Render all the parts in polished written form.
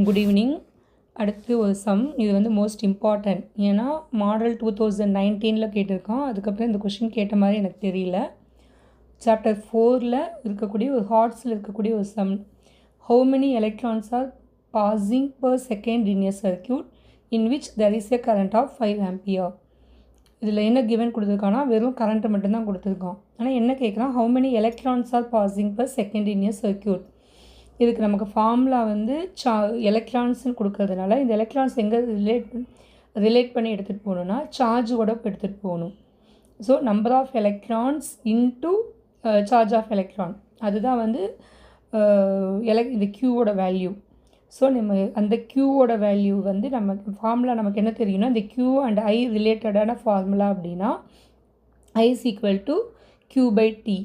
Good evening. அடுத்து ஒரு some. இது வந்து மோஸ்ட் இம்பார்ட்டன்ட். ஏன்னா மாடல் 2019 கேட்டிருக்கான். அதுக்கப்புறம் இந்த கொஷின் கேட்ட மாதிரி எனக்கு தெரியல. சாப்டர் 4 இருக்கக்கூடிய ஒரு ஹார்ட்ஸில் இருக்கக்கூடிய ஒரு sum. How many electrons are passing per second in a circuit in which there is a current of 5 ampere. இதில் என்ன கிவன் கொடுத்துருக்கான்னா வெறும் கரண்ட்டை மட்டும்தான் கொடுத்துருக்கான். ஆனால் என்ன கேட்குறான், how many electrons are passing per second in a circuit. இதுக்கு நமக்கு ஃபார்முலா வந்து எலக்ட்ரான்ஸ்னு கொடுக்கறதுனால இந்த எலக்ட்ரான்ஸ் எங்கே ரிலேட் பண்ணி எடுத்துகிட்டு போகணுன்னா சார்ஜோட எடுத்துகிட்டு போகணும். So number of electrons into charge of electron, அதுதான் வந்து இந்த க்யூவோட வேல்யூ. ஸோ நம்ம அந்த க்யூவோட வேல்யூ வந்து நமக்கு ஃபார்முலா நமக்கு என்ன தெரியும்னா, இந்த க்யூ அண்ட் ஐ ரிலேட்டடான ஃபார்முலா அப்படின்னா I is equal to Q by T.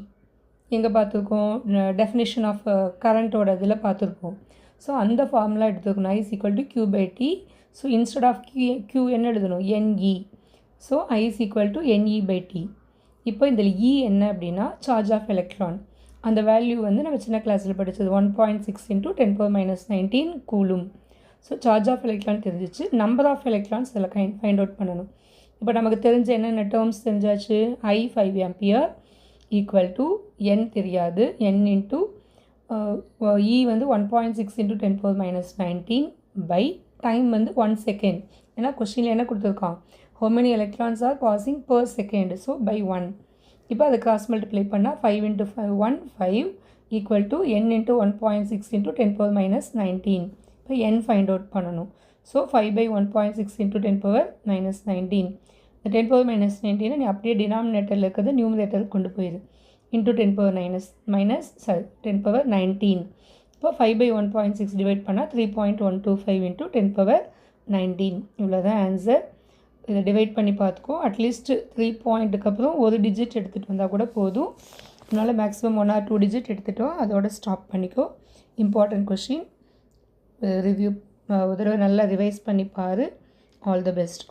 எங்கே பார்த்துருக்கோம், டெஃபினிஷன் ஆஃப் கரண்ட்டோட இதில் பார்த்துருக்கோம். ஸோ அந்த ஃபார்முலா எடுத்துக்கணும், I is equal to Q by T. So instead of Q என்ன எழுதணும், n e. So I is equal to n e by T. இப்போ இதில் இ என்ன அப்படின்னா சார்ஜ் ஆஃப் எலக்ட்ரான். அந்த வேல்யூ வந்து நம்ம சின்ன கிளாஸில் படித்தது 1.6 × 10⁻⁹ coulomb. So charge of electron தெரிஞ்சிச்சு. நம்பர் ஆஃப் எலக்ட்ரான்ஸ் இதில் ஃபைண்ட் அவுட் பண்ணணும். இப்போ நமக்கு தெரிஞ்ச என்னென்ன டேர்ம்ஸ் தெரிஞ்சாச்சு, I 5 ampere equal to n தெரியாது, என் இன்ட்டு இ வந்து 1.6 × 10⁻⁹ பை டைம் வந்து 1 செகண்ட். ஏன்னா கொஸ்டினில் என்ன கொடுத்துருக்கான், how many electrons are passing per second, so by 1. இப்போ அதை கிராஸ் மல்டிப்ளை பண்ணால் 5 × 1 5 ஈக்குவல் டு n × 1.6 × 10⁻⁹. இப்போ n ஃபைண்ட் அவுட் பண்ணணும். ஸோ 5/1.6 × 10⁻⁹. இந்த 10⁻⁹ நீ அப்படியே டினாமினேட்டரில் இருக்கிறது நியூமரேட்டருக்கு கொண்டு போயிடு. இன்ட்டு 10⁻⁹. இப்போ 5/1.6 டிவைட் பண்ணால் 3.125 × 10⁻⁹. இவ்வளோதான் ஆன்சர். இதை டிவைட் பண்ணி பார்த்துக்கோ. அட்லீஸ்ட் 3 பாயிண்ட்டுக்கு அப்புறம் ஒரு டிஜிட் எடுத்துகிட்டு வந்தால் கூட போதும். அதனால் மேக்ஸிமம் 1 or 2 டிஜிட் எடுத்துகிட்டோம், அதோட ஸ்டாப் பண்ணிக்கோ. இம்பார்ட்டன்ட் கொஷின் ரிவ்யூ ஒரு தடவை நல்லா ரிவைஸ் பண்ணி பாரு. All the best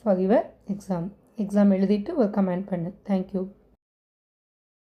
for your exam எழுதிட்டு ஒரு கமெண்ட் பண்ணு. தேங்க்யூ.